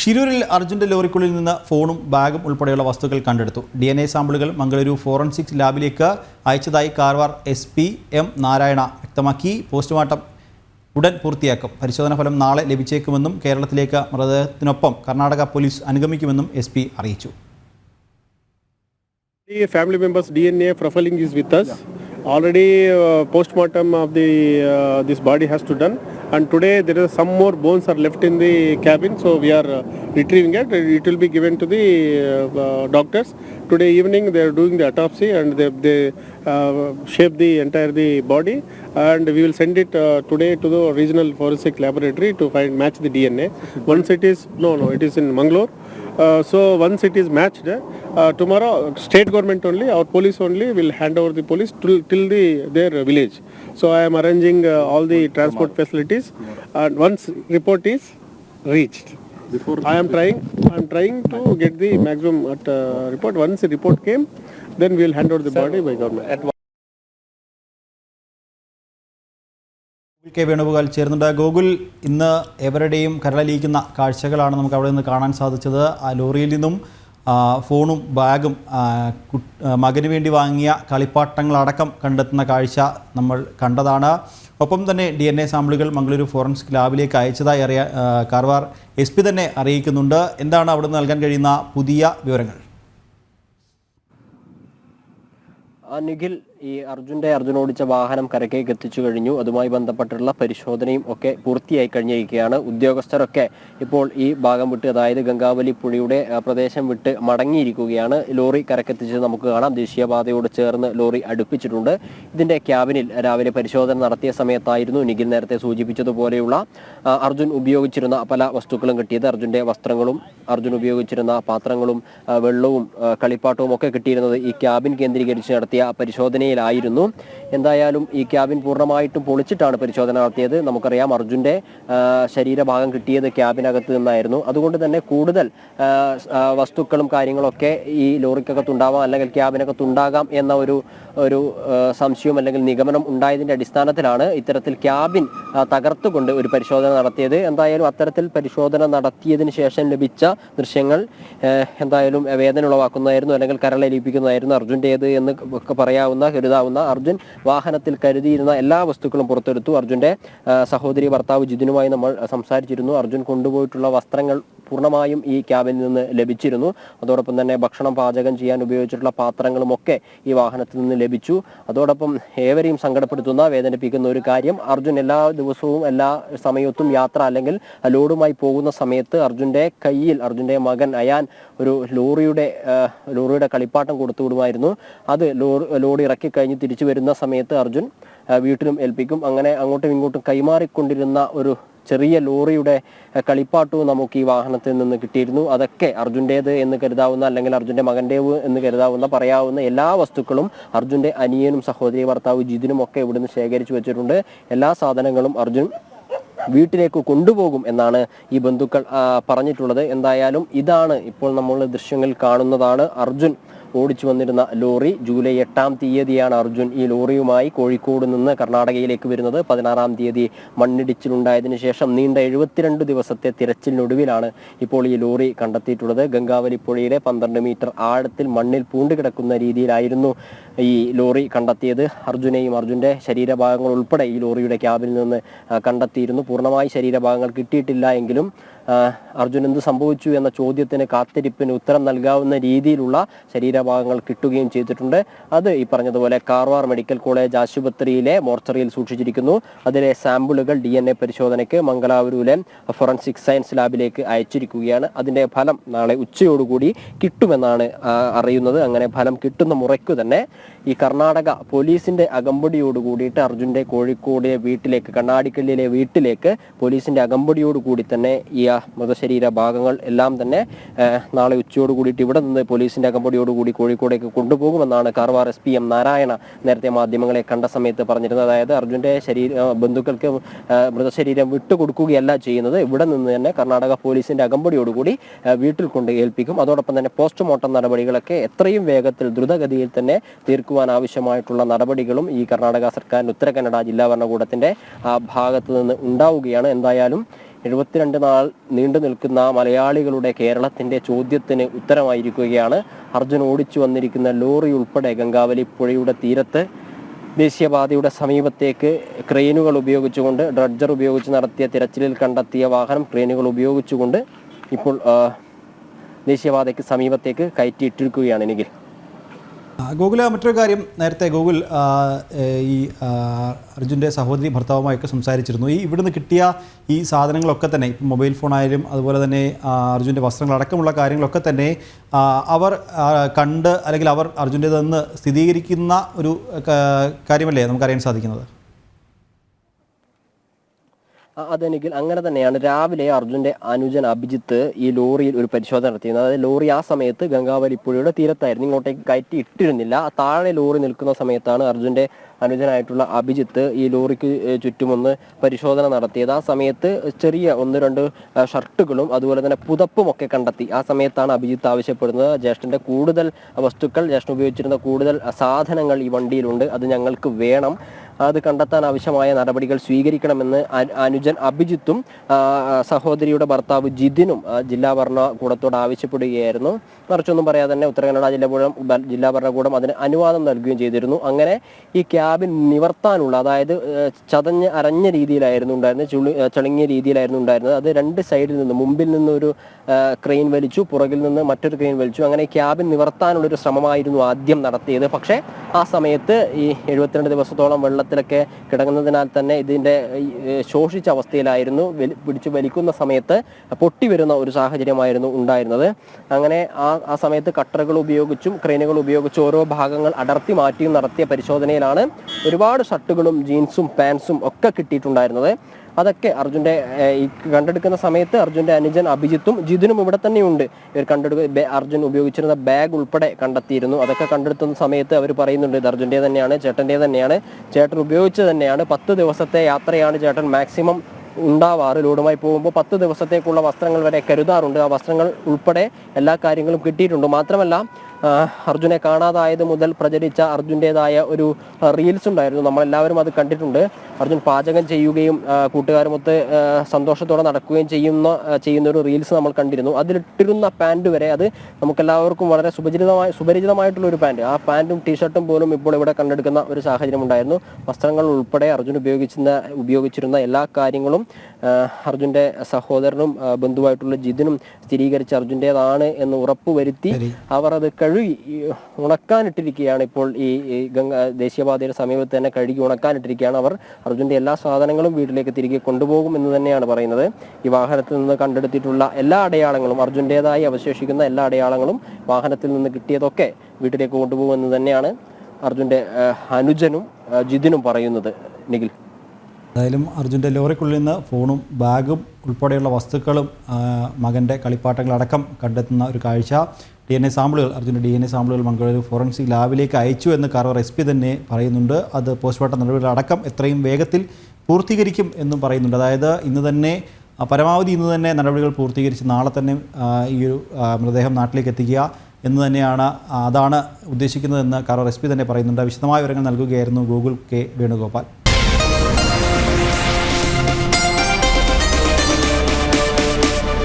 ഷിരൂരിൽ അർജുൻ്റെ ലോറിക്കുള്ളിൽ നിന്ന് ഫോണും ബാഗും ഉൾപ്പെടെയുള്ള വസ്തുക്കൾ കണ്ടെടുത്തു. DNA സാമ്പിളുകൾ മംഗളൂരു ഫോറൻസിക് ലാബിലേക്ക് അയച്ചതായി കാർവാർ SP M നാരായണ വ്യക്തമാക്കി. പോസ്റ്റ്മോർട്ടം ഉടൻ പൂർത്തിയാക്കും. പരിശോധനാ ഫലം നാളെ ലഭിച്ചേക്കുമെന്നും കേരളത്തിലേക്ക് മൃതദേഹത്തിനൊപ്പം കർണാടക പോലീസ് അനുഗമിക്കുമെന്നും SP അറിയിച്ചു. The family members' DNA profiling is with us. Already postmortem of this body has to done, and today there are some more bones are left in the cabin, so we are retrieving it. It will be given to the doctors. Today evening they are doing the autopsy and they shape the entire body, and we will send it today to the regional forensic laboratory to match the DNA. Once it is it is in Mangalore. So once it is matched, tomorrow state government only, our police only will hand over the police till their village. So I am arranging all the transport facilities, and once report is reached, I am trying to get the maximum report. Once the report came, then we will hand over the body by government. K Venugopal ചേർന്നുണ്ട്. ഗോകുൽ, ഇന്ന് എവരുടെയും കരളലിയിക്കുന്ന കാഴ്ചകളാണ് നമുക്ക് അവിടെ നിന്ന് കാണാൻ സാധിച്ചത്. ആ ലോറിയിൽ നിന്നും ഫോണും ബാഗും മകന് വേണ്ടി വാങ്ങിയ കളിപ്പാട്ടങ്ങളടക്കം കണ്ടെത്തുന്ന കാഴ്ച നമ്മൾ കണ്ടതാണ്. ഒപ്പം തന്നെ DNA സാമ്പിളുകൾ മംഗളൂരു ഫോറൻസിക് ലാബിലേക്ക് അയച്ചതായി കാർവാർ SP തന്നെ അറിയിക്കുന്നുണ്ട്. എന്താണ് അവിടെ നിന്ന് നൽകാൻ കഴിയുന്ന പുതിയ വിവരങ്ങൾ? നിഖിൽ, ഈ അർജുൻ ഓടിച്ച വാഹനം കരക്കേക്ക് എത്തിച്ചു കഴിഞ്ഞു. അതുമായി ബന്ധപ്പെട്ടുള്ള പരിശോധനയും ഒക്കെ പൂർത്തിയായി കഴിഞ്ഞിരിക്കുകയാണ്. ഉദ്യോഗസ്ഥരൊക്കെ ഇപ്പോൾ ഈ ഭാഗം വിട്ട്, അതായത് ഗംഗാവലി പുഴയുടെ പ്രദേശം വിട്ട് മടങ്ങിയിരിക്കുകയാണ്. ലോറി കരക്കെത്തിച്ചത് നമുക്ക് കാണാം. ദേശീയപാതയോട് ചേർന്ന് ലോറി അടുപ്പിച്ചിട്ടുണ്ട്. ഇതിന്റെ ക്യാബിനിൽ രാവിലെ പരിശോധന നടത്തിയ സമയത്തായിരുന്നു നിഖിൽ നേരത്തെ സൂചിപ്പിച്ചതുപോലെയുള്ള അർജുൻ ഉപയോഗിച്ചിരുന്ന പല വസ്തുക്കളും കിട്ടിയത്. അർജുന്റെ വസ്ത്രങ്ങളും അർജുൻ ഉപയോഗിച്ചിരുന്ന പാത്രങ്ങളും വെള്ളവും കളിപ്പാട്ടവും ഒക്കെ കിട്ടിയിരുന്നത് ഈ ക്യാബിൻ കേന്ദ്രീകരിച്ച് നടത്തിയ പരിശോധനയിലായിരുന്നു. എന്തായാലും ഈ ക്യാബിൻ പൂർണ്ണമായിട്ടും പൊളിച്ചിട്ടാണ് പരിശോധന നടത്തിയത്. നമുക്കറിയാം അർജുന്റെ ശരീരഭാഗം കിട്ടിയത് ക്യാബിനകത്ത് നിന്നായിരുന്നു. അതുകൊണ്ട് തന്നെ കൂടുതൽ വസ്തുക്കളും കാര്യങ്ങളൊക്കെ ഈ ലോറിക്കകത്തുണ്ടാവാം, അല്ലെങ്കിൽ ക്യാബിനകത്തുണ്ടാകാം എന്ന ഒരു സംശയം അല്ലെങ്കിൽ നിഗമനം ഉണ്ടായതിന്റെ അടിസ്ഥാനത്തിലാണ് ഇത്തരത്തിൽ ക്യാബിൻ തകർത്തുകൊണ്ട് ഒരു പരിശോധന നടത്തിയത്. എന്തായാലും അത്തരത്തിൽ പരിശോധന നടത്തിയതിനു ശേഷം ലഭിച്ച ദൃശ്യങ്ങൾ എന്തായാലും വേദന ഉളവാക്കുന്നതായിരുന്നു, അല്ലെങ്കിൽ കരളലിയിപ്പിക്കുന്നതായിരുന്നു. അർജുൻ്റേത് എന്ന് ഒക്കെ കരുതാവുന്ന അർജുൻ വാഹനത്തിൽ കരുതിയിരുന്ന എല്ലാ വസ്തുക്കളും പുറത്തെടുത്തു. അർജുന്റെ സഹോദരി ഭർത്താവ് ജിതിനുമായി നമ്മൾ സംസാരിച്ചിരുന്നു. അർജുൻ കൊണ്ടുപോയിട്ടുള്ള വസ്ത്രങ്ങൾ പൂർണ്ണമായും ഈ ക്യാബിനിൽ നിന്ന് ലഭിച്ചിരുന്നു. അതോടൊപ്പം തന്നെ ഭക്ഷണം പാചകം ചെയ്യാൻ ഉപയോഗിച്ചിട്ടുള്ള പാത്രങ്ങളും ഒക്കെ ഈ വാഹനത്തിൽ നിന്ന് ലഭിച്ചു. അതോടൊപ്പം ഏവരെയും സങ്കടപ്പെടുത്തുന്ന, വേദനിപ്പിക്കുന്ന ഒരു കാര്യം, അർജുൻ എല്ലാ ദിവസവും എല്ലാ സമയത്തും യാത്ര അല്ലെങ്കിൽ ലോഡുമായി പോകുന്ന സമയത്ത് അർജുന്റെ കയ്യിൽ അർജുന്റെ മകൻ അയാൻ ഒരു ലോറിയുടെ കളിപ്പാട്ടം കൊടുത്തു വിടുമായിരുന്നു. അത് ലോഡ് ഇറക്കി കഴിഞ്ഞ് തിരിച്ചു വരുന്ന സമയത്ത് അർജുൻ വീട്ടിലും ഏൽപ്പിക്കും. അങ്ങനെ അങ്ങോട്ടും ഇങ്ങോട്ടും കൈമാറിക്കൊണ്ടിരുന്ന ഒരു ചെറിയ ലോറിയുടെ കളിപ്പാട്ടവും നമുക്ക് ഈ വാഹനത്തിൽ നിന്ന് കിട്ടിയിരുന്നു. അതൊക്കെ അർജുൻ്റേത് എന്ന് കരുതാവുന്ന, അല്ലെങ്കിൽ അർജുൻ്റെ മകൻ്റേവ് എന്ന് പറയാവുന്ന എല്ലാ വസ്തുക്കളും അർജുൻ്റെ അനിയനും സഹോദരി ഭർത്താവ് ജിതിനും ഒക്കെ ഇവിടുന്ന് ശേഖരിച്ചു വെച്ചിട്ടുണ്ട്. എല്ലാ സാധനങ്ങളും അർജുൻ വീട്ടിലേക്ക് കൊണ്ടുപോകും എന്നാണ് ഈ ബന്ധുക്കൾ പറഞ്ഞിട്ടുള്ളത്. എന്തായാലും ഇതാണ് ഇപ്പോൾ നമ്മൾ ദൃശ്യങ്ങൾ കാണുന്നതാണ് അർജുൻ ഓടിച്ചു വന്നിരുന്ന ലോറി. ജൂലൈ 8-ാം തീയതിയാണ് അർജുൻ ഈ ലോറിയുമായി കോഴിക്കോട് നിന്ന് കർണാടകയിലേക്ക് വരുന്നത്. 16-ാം തീയതി മണ്ണിടിച്ചിലുണ്ടായതിനു ശേഷം നീണ്ട 72 ദിവസത്തെ തിരച്ചിലിനൊടുവിലാണ് ഇപ്പോൾ ഈ ലോറി കണ്ടെത്തിയിട്ടുള്ളത്. ഗംഗാവലി പുഴയിലെ 12 മീറ്റർ ആഴത്തിൽ മണ്ണിൽ പൂണ്ടുകിടക്കുന്ന രീതിയിലായിരുന്നു ഈ ലോറി കണ്ടെത്തിയത്. അർജുനെയും അർജുൻ്റെ ശരീരഭാഗങ്ങൾ ഉൾപ്പെടെ ഈ ലോറിയുടെ ക്യാബിനിൽ നിന്ന് കണ്ടെത്തിയിരുന്നു. പൂർണ്ണമായി ശരീരഭാഗങ്ങൾ കിട്ടിയിട്ടില്ല എങ്കിലും അർജുൻ എന്ത് സംഭവിച്ചു എന്ന ചോദ്യത്തിന് കാത്തിരിപ്പിന് ഉത്തരം നൽകാവുന്ന രീതിയിലുള്ള ശരീരഭാഗങ്ങൾ കിട്ടുകയും ചെയ്തിട്ടുണ്ട്. അത് ഈ പറഞ്ഞതുപോലെ കാർവാർ മെഡിക്കൽ കോളേജ് ആശുപത്രിയിലെ മോർച്ചറിയിൽ സൂക്ഷിച്ചിരിക്കുന്നു. അതിലെ സാമ്പിളുകൾ DNA പരിശോധനയ്ക്ക് മംഗളൂരുവിലെ ഫോറൻസിക് സയൻസ് ലാബിലേക്ക് അയച്ചിരിക്കുകയാണ്. അതിൻ്റെ ഫലം നാളെ ഉച്ചയോടുകൂടി കിട്ടുമെന്നാണ് അറിയുന്നത്. അങ്ങനെ ഫലം കിട്ടുന്ന മുറയ്ക്കു തന്നെ ഈ കർണാടക പോലീസിന്റെ അകമ്പടിയോട് കൂടിയിട്ട് അർജുൻ്റെ കോഴിക്കോട് വീട്ടിലേക്ക്, കണ്ണാടിക്കല്ലിലെ വീട്ടിലേക്ക് പോലീസിന്റെ അകമ്പടിയോട് കൂടി തന്നെ ഈ മൃതശരീര ഭാഗങ്ങൾ എല്ലാം തന്നെ നാളെ ഉച്ചയോട് കൂടിയിട്ട് ഇവിടെ നിന്ന് പോലീസിന്റെ അകമ്പടിയോടുകൂടി കോഴിക്കോടേക്ക് കൊണ്ടുപോകുമെന്നാണ് കാർവാർ SP M നാരായണ നേരത്തെ മാധ്യമങ്ങളെ കണ്ട സമയത്ത് പറഞ്ഞിരുന്നത്. അതായത് അർജുന്റെ ബന്ധുക്കൾക്ക് മൃതശരീരം വിട്ടുകൊടുക്കുകയല്ല ചെയ്യുന്നത്, ഇവിടെ നിന്ന് തന്നെ കർണാടക പോലീസിന്റെ അകമ്പടിയോടുകൂടി വീട്ടിൽ കൊണ്ട് ഏൽപ്പിക്കും. അതോടൊപ്പം തന്നെ പോസ്റ്റ്മോർട്ടം നടപടികളൊക്കെ എത്രയും വേഗത്തിൽ ദ്രുതഗതിയിൽ തന്നെ തീർക്കുവാൻ ആവശ്യമായിട്ടുള്ള നടപടികളും ഈ കർണാടക സർക്കാരിന്റെ ഉത്തര കന്നഡ ജില്ലാ ഭരണകൂടത്തിന്റെ ഭാഗത്തു നിന്ന് ഉണ്ടാവുകയാണ്. എന്തായാലും 72 നാൾ നീണ്ടു നിൽക്കുന്ന മലയാളികളുടെ കേരളത്തിൻ്റെ ചോദ്യത്തിന് ഉത്തരമായിരിക്കുകയാണ് അർജുൻ ഓടിച്ചു വന്നിരിക്കുന്ന ലോറി ഉൾപ്പെടെ ഗംഗാവലി പുഴയുടെ തീരത്ത് ദേശീയപാതയുടെ സമീപത്തേക്ക് ക്രെയിനുകൾ ഉപയോഗിച്ചുകൊണ്ട് ഡ്രഡ്ജർ ഉപയോഗിച്ച് നടത്തിയ തിരച്ചിലിൽ കണ്ടെത്തിയ വാഹനം ക്രെയിനുകൾ ഉപയോഗിച്ചുകൊണ്ട് ഇപ്പോൾ ദേശീയപാതയ്ക്ക് സമീപത്തേക്ക് കയറ്റിയിട്ടിരിക്കുകയാണ് നിഖിൽ. ഗോകുല, മറ്റൊരു കാര്യം, നേരത്തെ ഗോകുൽ ഈ അർജുൻ്റെ സഹോദരി ഭർത്താവുമായൊക്കെ സംസാരിച്ചിരുന്നു. ഇവിടുന്ന് കിട്ടിയ ഈ സാധനങ്ങളൊക്കെ തന്നെ, ഇപ്പം മൊബൈൽ ഫോണായാലും അതുപോലെ തന്നെ അർജുൻ്റെ വസ്ത്രങ്ങളടക്കമുള്ള കാര്യങ്ങളൊക്കെ തന്നെ അവർ കണ്ട് അല്ലെങ്കിൽ അവർ അർജുൻ്റേതെന്ന് സ്ഥിരീകരിക്കുന്ന ഒരു കാര്യമല്ലേ നമുക്കറിയാൻ സാധിക്കുന്നത്? അതെനിക്ക് അങ്ങനെ തന്നെയാണ്. രാവിലെ അർജുൻ്റെ അനുജൻ അഭിജിത്ത് ഈ ലോറിയിൽ ഒരു പരിശോധന നടത്തിയിരുന്നത്. അതായത് ലോറി ആ സമയത്ത് ഗംഗാവലിപ്പുഴയുടെ തീരത്തായിരുന്നു, ഇങ്ങോട്ടേക്ക് കയറ്റി ഇട്ടിരുന്നില്ല. താഴെ ലോറി നിൽക്കുന്ന സമയത്താണ് അർജുൻ്റെ അനുജനായിട്ടുള്ള അഭിജിത്ത് ഈ ലോറിക്ക് ചുറ്റുമൊന്ന് പരിശോധന നടത്തിയത്. ആ സമയത്ത് ചെറിയ 1-2 ഷർട്ടുകളും അതുപോലെ തന്നെ പുതപ്പും ഒക്കെ കണ്ടെത്തി. ആ സമയത്താണ് അഭിജിത്ത് ആവശ്യപ്പെടുന്നത്, ജ്യേഷ്ഠൻ്റെ കൂടുതൽ വസ്തുക്കൾ, ജ്യേഷ്ഠൻ ഉപയോഗിച്ചിരുന്ന കൂടുതൽ സാധനങ്ങൾ ഈ വണ്ടിയിലുണ്ട്, അത് ഞങ്ങൾക്ക് വേണം, അത് കണ്ടെത്താൻ ആവശ്യമായ നടപടികൾ സ്വീകരിക്കണമെന്ന് അനുജൻ അഭിജിത്തും സഹോദരിയുടെ ഭർത്താവ് ജിതിനും ജില്ലാ ഭരണകൂടത്തോട് ആവശ്യപ്പെടുകയായിരുന്നു. മറിച്ചൊന്നും പറയാതെ തന്നെ ഉത്തരകന്നഡ ജില്ലാ ഭരണകൂടം അതിന് അനുവാദം നൽകുകയും ചെയ്തിരുന്നു. അങ്ങനെ ഈ ക്യാബിൻ നിവർത്താനുള്ള, അതായത് അരഞ്ഞ രീതിയിലായിരുന്നു ഉണ്ടായിരുന്നത്, ചളുങ്ങിയ രീതിയിലായിരുന്നു ഉണ്ടായിരുന്നത്. അത് 2 സൈഡിൽ നിന്ന്, മുമ്പിൽ നിന്ന് ഒരു ക്രെയിൻ വലിച്ചു, പുറകിൽ നിന്ന് മറ്റൊരു ക്രെയിൻ വലിച്ചു. അങ്ങനെ ക്യാബിൻ നിവർത്താനുള്ളൊരു ശ്രമമായിരുന്നു ആദ്യം നടത്തിയത്. പക്ഷേ ആ സമയത്ത് ഈ 72 ദിവസത്തോളം വെള്ളത്തിലൊക്കെ കിടങ്ങുന്നതിനാൽ തന്നെ ഇതിൻ്റെ ശോഷിച്ച അവസ്ഥയിലായിരുന്നു. പിടിച്ചു വലിക്കുന്ന സമയത്ത് പൊട്ടിവരുന്ന ഒരു സാഹചര്യമായിരുന്നു ഉണ്ടായിരുന്നത്. അങ്ങനെ ആ സമയത്ത് കട്ടറുകൾ ഉപയോഗിച്ചും ക്രെയിനുകൾ ഉപയോഗിച്ചും ഓരോ ഭാഗങ്ങൾ അടർത്തി മാറ്റിയും നടത്തിയ പരിശോധനയിലാണ് ഒരുപാട് ഷർട്ടുകളും ജീൻസും പാൻസും ഒക്കെ കിട്ടിയിട്ടുണ്ടായിരുന്നത്. അതൊക്കെ അർജുൻ്റെ ഈ കണ്ടെടുക്കുന്ന സമയത്ത് അർജുൻ്റെ അനുജൻ അഭിജിത്തും ജിതിനും ഇവിടെ തന്നെയുണ്ട്. ഇവർ അർജുൻ ഉപയോഗിച്ചിരുന്ന ബാഗ് ഉൾപ്പെടെ കണ്ടെത്തിയിരുന്നു. അതൊക്കെ കണ്ടെടുക്കുന്ന സമയത്ത് അവർ പറയുന്നുണ്ട് ഇത് അർജുൻ്റെ തന്നെയാണ്, ചേട്ടൻ്റെ തന്നെയാണ്, ചേട്ടൻ ഉപയോഗിച്ചത് തന്നെയാണ്. 10 ദിവസത്തെ യാത്രയാണ് ചേട്ടൻ മാക്സിമം ഉണ്ടാവാറ്. ലോഡുമായി പോകുമ്പോൾ 10 ദിവസത്തേക്കുള്ള വസ്ത്രങ്ങൾ വരെ കരുതാറുണ്ട്. ആ വസ്ത്രങ്ങൾ ഉൾപ്പെടെ എല്ലാ കാര്യങ്ങളും കിട്ടിയിട്ടുണ്ട്. മാത്രമല്ല അർജുനെ കാണാതായത് മുതൽ പ്രചരിച്ച അർജുൻ്റേതായ ഒരു റീൽസ് ഉണ്ടായിരുന്നു, നമ്മളെല്ലാവരും അത് കണ്ടിട്ടുണ്ട്. അർജുൻ പാചകം ചെയ്യുകയും കൂട്ടുകാരുമൊത്ത് സന്തോഷത്തോടെ നടക്കുകയും ചെയ്യുന്ന ഒരു റീൽസ് നമ്മൾ കണ്ടിരുന്നു. അതിലിട്ടിരുന്ന പാൻറ് വരെ, അത് നമുക്കെല്ലാവർക്കും വളരെ സുപരിചിതമായിട്ടുള്ള ഒരു പാൻറ്, ആ പാൻറ്റും ടീഷർട്ടും പോലും ഇപ്പോൾ ഇവിടെ കണ്ടെടുക്കുന്ന ഒരു സാഹചര്യം ഉണ്ടായിരുന്നു. വസ്ത്രങ്ങൾ ഉൾപ്പെടെ അർജുൻ ഉപയോഗിച്ചിരുന്ന എല്ലാ കാര്യങ്ങളും അർജുൻ്റെ സഹോദരനും ബന്ധുവായിട്ടുള്ള ജിതിനും സ്ഥിരീകരിച്ച് അർജുൻ്റേതാണ് എന്ന് ഉറപ്പുവരുത്തി അവർ അത് കഴുകി ഉണക്കാനിട്ടിരിക്കുകയാണ്. ഇപ്പോൾ ഈ ദേശീയപാതയുടെ സമീപത്ത് തന്നെ കഴുകി ഉണക്കാനിട്ടിരിക്കുകയാണ് അവർ. അർജുൻ്റെ എല്ലാ സാധനങ്ങളും വീട്ടിലേക്ക് തിരികെ കൊണ്ടുപോകും എന്ന് തന്നെയാണ് പറയുന്നത്. ഈ വാഹനത്തിൽ നിന്ന് കണ്ടെടുത്തിട്ടുള്ള എല്ലാ അടയാളങ്ങളും, അർജുൻ്റേതായി അവശേഷിക്കുന്ന എല്ലാ അടയാളങ്ങളും വാഹനത്തിൽ നിന്ന് കിട്ടിയതൊക്കെ വീട്ടിലേക്ക് കൊണ്ടുപോകുമെന്ന് തന്നെയാണ് അർജുൻ്റെ അനുജനും ജിതിനും പറയുന്നത്. നിഖിൽ, എന്തായാലും അർജുൻ്റെ ലോറിക്കുള്ളിൽ നിന്ന് ഫോണും ബാഗും ഉൾപ്പെടെയുള്ള വസ്തുക്കളും മകൻ്റെ കളിപ്പാട്ടങ്ങളടക്കം കണ്ടെത്തുന്ന ഒരു കാഴ്ച. DNA സാമ്പിളുകൾ, അർജുൻ്റെ DNA സാമ്പിളുകൾ മംഗളൂരു ഫോറൻസിക് ലാബിലേക്ക് അയച്ചു എന്ന് കാർവാർ SP തന്നെ പറയുന്നുണ്ട്. അത് പോസ്റ്റ്മോർട്ടം നടപടികളടക്കം എത്രയും വേഗത്തിൽ പൂർത്തീകരിക്കും എന്നും പറയുന്നുണ്ട്. അതായത് പരമാവധി ഇന്ന് തന്നെ നടപടികൾ പൂർത്തീകരിച്ച് നാളെ തന്നെ ഈ ഒരു മൃതദേഹം നാട്ടിലേക്ക് എത്തിക്കുക എന്ന് തന്നെയാണ്, അതാണ് ഉദ്ദേശിക്കുന്നതെന്ന് കാർവാർ SP തന്നെ പറയുന്നുണ്ട്. വിശദമായ വിവരങ്ങൾ നൽകുകയായിരുന്നു ഗോകുൽ K. വേണുഗോപാൽ.